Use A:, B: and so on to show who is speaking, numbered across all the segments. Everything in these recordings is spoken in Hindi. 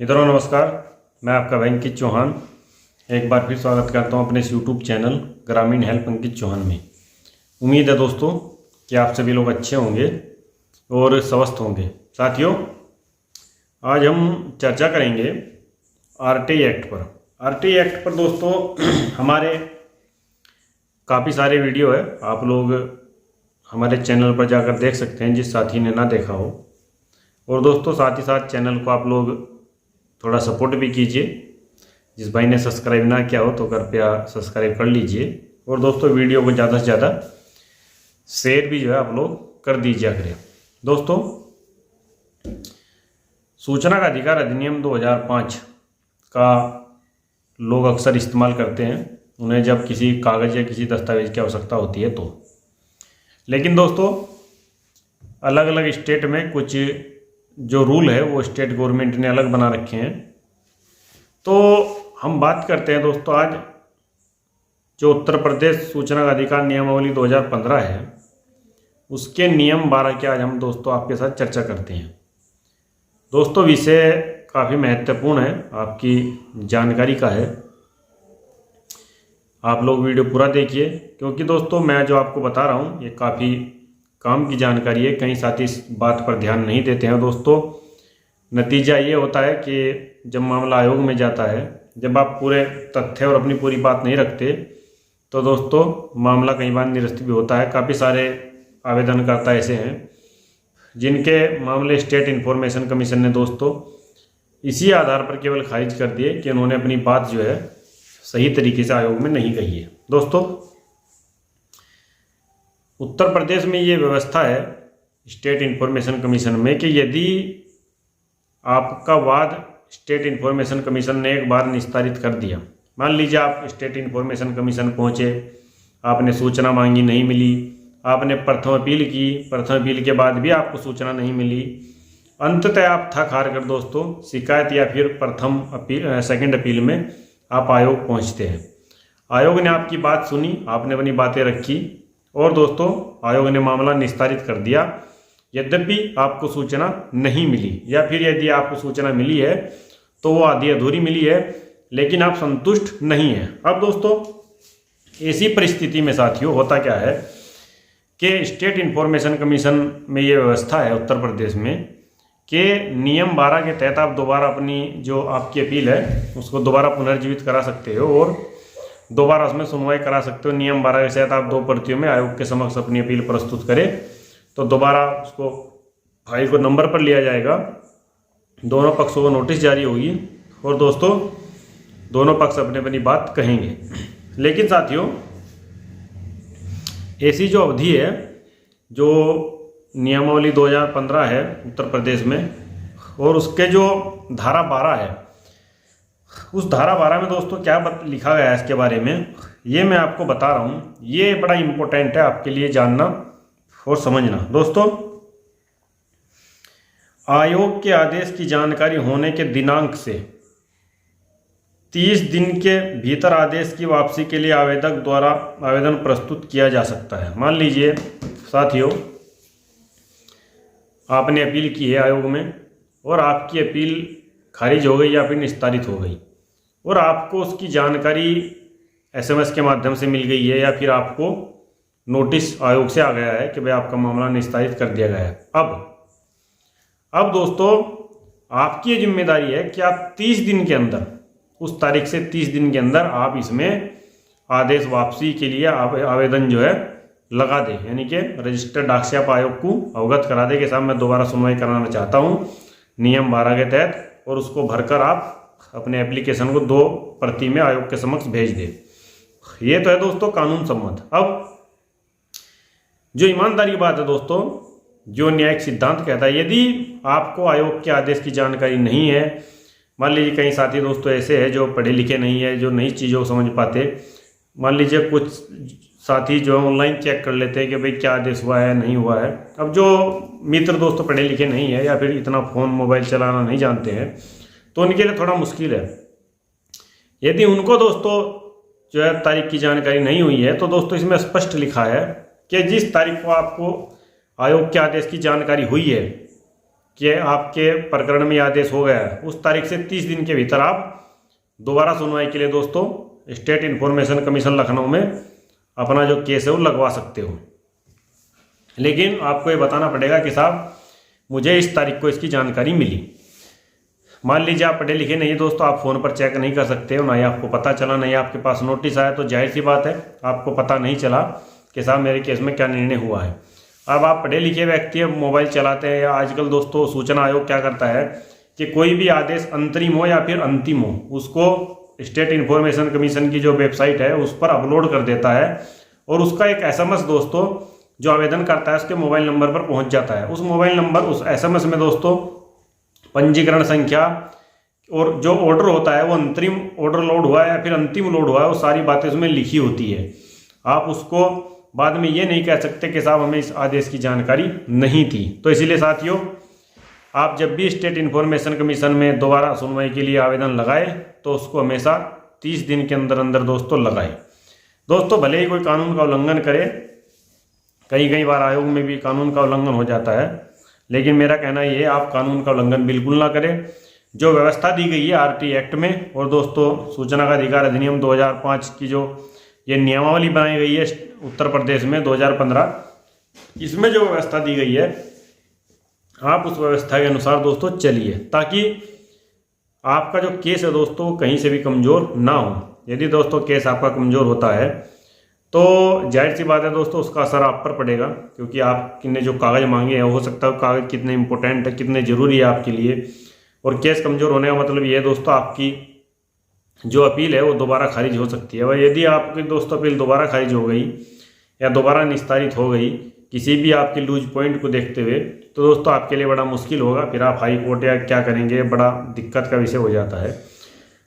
A: मित्रों नमस्कार, मैं आपका भाई अंकित चौहान एक बार फिर स्वागत करता हूं अपने इस यूट्यूब चैनल ग्रामीण हेल्प अंकित चौहान में। उम्मीद है दोस्तों कि आप सभी लोग अच्छे होंगे और स्वस्थ होंगे। साथियों, आज हम चर्चा करेंगे आरटीआई एक्ट पर। आरटीआई एक्ट पर दोस्तों हमारे काफ़ी सारे वीडियो है, आप लोग हमारे चैनल पर जाकर देख सकते हैं जिस साथी ने ना देखा हो। और दोस्तों साथ ही साथ चैनल को आप लोग थोड़ा सपोर्ट भी कीजिए। जिस भाई ने सब्सक्राइब ना किया हो तो कृपया सब्सक्राइब कर लीजिए। और दोस्तों वीडियो को ज़्यादा से ज़्यादा शेयर भी जो है आप लोग कर दीजिए करें। दोस्तों, सूचना का अधिकार अधिनियम 2005 का लोग अक्सर इस्तेमाल करते हैं उन्हें जब किसी कागज़ या किसी दस्तावेज की आवश्यकता होती है तो। लेकिन दोस्तों अलग अलग स्टेट में कुछ जो रूल है वो स्टेट गवर्नमेंट ने अलग बना रखे हैं। तो हम बात करते हैं दोस्तों आज जो उत्तर प्रदेश सूचना का अधिकार नियमावली 2015 है उसके नियम 12 के आज हम दोस्तों आपके साथ चर्चा करते हैं। दोस्तों विषय काफ़ी महत्वपूर्ण है, आपकी जानकारी का है। आप लोग वीडियो पूरा देखिए क्योंकि दोस्तों मैं जो आपको बता रहा हूँ ये काफ़ी काम की जानकारी है। कई साथी इस बात पर ध्यान नहीं देते हैं। दोस्तों नतीजा ये होता है कि जब मामला आयोग में जाता है, जब आप पूरे तथ्य और अपनी पूरी बात नहीं रखते तो दोस्तों मामला कई बार निरस्त भी होता है। काफ़ी सारे आवेदनकर्ता ऐसे हैं जिनके मामले स्टेट इन्फॉर्मेशन कमीशन ने दोस्तों इसी आधार पर केवल खारिज कर दिए कि उन्होंने अपनी बात जो है सही तरीके से आयोग में नहीं कही है। दोस्तों उत्तर प्रदेश में ये व्यवस्था है स्टेट इन्फॉर्मेशन कमीशन में कि यदि आपका वाद स्टेट इन्फॉर्मेशन कमीशन ने एक बार निस्तारित कर दिया, मान लीजिए आप स्टेट इन्फॉर्मेशन कमीशन पहुँचे, आपने सूचना मांगी नहीं मिली, आपने प्रथम अपील की, प्रथम अपील के बाद भी आपको सूचना नहीं मिली, अंततः आप थक हार कर दोस्तों शिकायत या फिर प्रथम अपील सेकंड अपील में आप आयोग पहुँचते हैं। आयोग ने आपकी बात सुनी, आपने अपनी बातें रखी और दोस्तों आयोग ने मामला निस्तारित कर दिया। यद्यपि आपको सूचना नहीं मिली या फिर यदि आपको सूचना मिली है तो वो आधी अधूरी मिली है, लेकिन आप संतुष्ट नहीं हैं। अब दोस्तों ऐसी परिस्थिति में साथियों होता क्या है कि स्टेट इन्फॉर्मेशन कमीशन में ये व्यवस्था है उत्तर प्रदेश में कि नियम 12 के तहत आप दोबारा अपनी जो आपकी अपील है उसको दोबारा पुनर्जीवित करा सकते हो और दोबारा उसमें सुनवाई करा सकते हो। नियम 12 के तहत आप 2 प्रतियों में आयोग के समक्ष अपनी अपील प्रस्तुत करें तो दोबारा उसको फाइल को नंबर पर लिया जाएगा, दोनों पक्षों को नोटिस जारी होगी और दोस्तों दोनों पक्ष अपने अपनी बात कहेंगे। लेकिन साथियों ऐसी जो अवधि है जो नियमावली 2015 है उत्तर प्रदेश में और उसके जो धारा 12 है उस धारा 12 में दोस्तों क्या लिखा गया है इसके बारे में ये मैं आपको बता रहा हूँ। ये बड़ा इम्पोर्टेंट है आपके लिए जानना और समझना। दोस्तों आयोग के आदेश की जानकारी होने के दिनांक से 30 दिन के भीतर आदेश की वापसी के लिए आवेदक द्वारा आवेदन प्रस्तुत किया जा सकता है। मान लीजिए साथियों आपने अपील की है आयोग में और आपकी अपील खारिज हो गई या फिर निस्तारित हो गई और आपको उसकी जानकारी SMS के माध्यम से मिल गई है या फिर आपको नोटिस आयोग से आ गया है कि भाई आपका मामला निस्तारित कर दिया गया है। अब दोस्तों आपकी ये जिम्मेदारी है कि आप 30 दिन के अंदर, उस तारीख से 30 दिन के अंदर आप इसमें आदेश वापसी के लिए आवेदन जो है लगा दें, यानी कि रजिस्टर्ड डाक से आप आयोग को अवगत करा दें कि साहब मैं दोबारा सुनवाई कराना चाहता हूँ नियम 12 के तहत, और उसको भरकर आप अपने एप्लीकेशन को 2 प्रति में आयोग के समक्ष भेज दें। ये तो है दोस्तों कानून सम्मत। अब जो ईमानदारी बात है दोस्तों, जो न्यायिक सिद्धांत कहता है यदि आपको आयोग के आदेश की जानकारी नहीं है, मान लीजिए कई साथी दोस्तों ऐसे हैं जो पढ़े लिखे नहीं है, जो नई चीज़ों को समझ पाते, मान लीजिए कुछ साथी जो है ऑनलाइन चेक कर लेते हैं कि भाई क्या आदेश हुआ है नहीं हुआ है। अब जो मित्र दोस्तों पढ़े लिखे नहीं है या फिर इतना फ़ोन मोबाइल चलाना नहीं जानते हैं तो उनके लिए थोड़ा मुश्किल है। यदि उनको दोस्तों जो है तारीख की जानकारी नहीं हुई है तो दोस्तों इसमें स्पष्ट लिखा है कि जिस तारीख को आपको आयोग के आदेश की जानकारी हुई है कि आपके प्रकरण में आदेश हो गया है, उस तारीख से 30 दिन के भीतर आप दोबारा सुनवाई के लिए दोस्तों स्टेट इन्फॉर्मेशन कमीशन लखनऊ में अपना जो केस है वो लगवा सकते हो। लेकिन आपको ये बताना पड़ेगा कि साहब मुझे इस तारीख को इसकी जानकारी मिली। मान लीजिए आप पढ़े लिखे नहीं दोस्तों, आप फ़ोन पर चेक नहीं कर सकते हो, ना ही आपको पता चला, नहीं आपके पास नोटिस आया, तो जाहिर सी बात है आपको पता नहीं चला कि साहब मेरे केस में क्या निर्णय हुआ है। अब आप पढ़े लिखे व्यक्ति अब मोबाइल चलाते हैं, या आजकल दोस्तों सूचना आयोग क्या करता है कि कोई भी आदेश अंतरिम हो या फिर अंतिम हो, उसको स्टेट इन्फॉर्मेशन कमीशन की जो वेबसाइट है उस पर अपलोड कर देता है, और उसका एक SMS दोस्तों जो आवेदन करता है उसके मोबाइल नंबर पर पहुंच जाता है। उस मोबाइल नंबर, उस SMS में दोस्तों पंजीकरण संख्या और जो ऑर्डर होता है वो अंतरिम ऑर्डर लोड हुआ है या फिर अंतिम लोड हुआ है, वो सारी बातें उसमें लिखी होती है। आप उसको बाद में ये नहीं कह सकते कि साहब हमें इस आदेश की जानकारी नहीं थी। तो इसीलिए साथियों, आप जब भी स्टेट इन्फॉर्मेशन कमीशन में दोबारा सुनवाई के लिए आवेदन लगाए तो उसको हमेशा 30 दिन के अंदर अंदर दोस्तों लगाए। दोस्तों भले ही कोई कानून का उल्लंघन करे, कई बार आयोग में भी कानून का उल्लंघन हो जाता है, लेकिन मेरा कहना ये है आप कानून का उल्लंघन बिल्कुल ना करें। जो व्यवस्था दी गई है RT एक्ट में, और दोस्तों सूचना का अधिकार अधिनियम 2005 की जो ये नियमावली बनाई गई है उत्तर प्रदेश में 2015, इसमें जो व्यवस्था दी गई है आप उस व्यवस्था के अनुसार दोस्तों चलिए, ताकि आपका जो केस है दोस्तों कहीं से भी कमज़ोर ना हो। यदि दोस्तों केस आपका कमज़ोर होता है तो जाहिर सी बात है दोस्तों उसका असर आप पर पड़ेगा, क्योंकि आपने जो कागज़ मांगे हैं हो सकता है कागज़ कितने इंपॉर्टेंट है, कितने ज़रूरी है आपके लिए। और केस कमज़ोर होने का मतलब ये है दोस्तों आपकी जो अपील है वो दोबारा खारिज हो सकती है। और यदि आपकी दोस्तों अपील दोबारा खारिज हो गई या दोबारा निस्तारित हो गई किसी भी आपके लूज पॉइंट को देखते हुए, तो दोस्तों आपके लिए बड़ा मुश्किल होगा। फिर आप हाई कोर्ट या क्या करेंगे, बड़ा दिक्कत का विषय हो जाता है।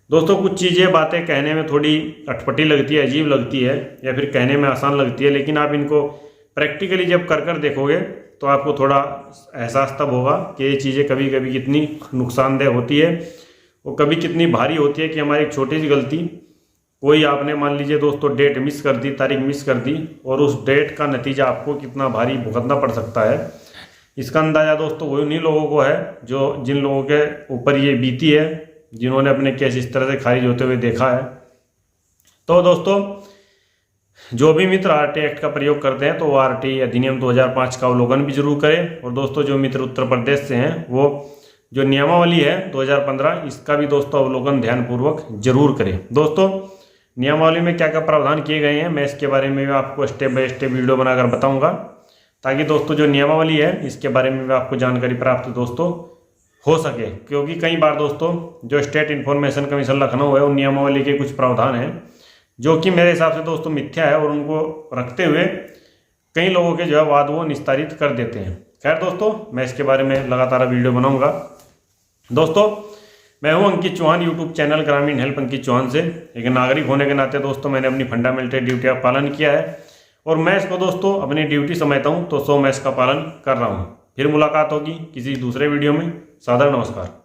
A: दोस्तों कुछ चीज़ें बातें कहने में थोड़ी अटपटी लगती है, अजीब लगती है, या फिर कहने में आसान लगती है, लेकिन आप इनको प्रैक्टिकली जब कर देखोगे तो आपको थोड़ा एहसास तब होगा कि ये चीज़ें कभी कभी कितनी नुकसानदेह होती है और कभी कितनी भारी होती है। कि हमारी एक छोटी सी गलती, कोई आपने मान लीजिए दोस्तों डेट मिस कर दी, तारीख मिस कर दी, और उस डेट का नतीजा आपको कितना भारी भुगतना पड़ सकता है, इसका अंदाज़ा दोस्तों वही उन्हीं लोगों को है जो जिन लोगों के ऊपर ये बीती है, जिन्होंने अपने केस इस तरह से खारिज होते हुए देखा है। तो दोस्तों जो भी मित्र RT एक्ट का प्रयोग करते हैं तो वो RT अधिनियम 2005 का अवलोकन भी जरूर करें। और दोस्तों जो मित्र उत्तर प्रदेश से हैं वो जो नियमावली है 2015 इसका भी दोस्तों अवलोकन ध्यानपूर्वक जरूर करें। दोस्तों नियमावली में क्या क्या प्रावधान किए गए हैं मैं इसके बारे में आपको स्टेप बाय स्टेप वीडियो बनाकर बताऊँगा, ताकि दोस्तों जो नियमावली है इसके बारे में भी आपको जानकारी प्राप्त दोस्तों हो सके। क्योंकि कई बार दोस्तों जो स्टेट इन्फॉर्मेशन कमीशन लखनऊ है उन नियमावली के कुछ प्रावधान हैं जो कि मेरे हिसाब से दोस्तों मिथ्या है, और उनको रखते हुए कई लोगों के जो है वाद वो निस्तारित कर देते हैं। खैर दोस्तों मैं इसके बारे में लगातार वीडियो बनाऊंगा। दोस्तों मैं हूं अंकित चौहान, यूट्यूब चैनल ग्रामीण हेल्प अंकित चौहान से। एक नागरिक होने के नाते दोस्तों मैंने अपनी फंडामेंटल ड्यूटी का पालन किया है, और मैं इसको दोस्तों अपनी ड्यूटी समझता हूँ, तो मैं इसका पालन कर रहा हूँ। फिर मुलाकात होगी किसी दूसरे वीडियो में। सादर नमस्कार।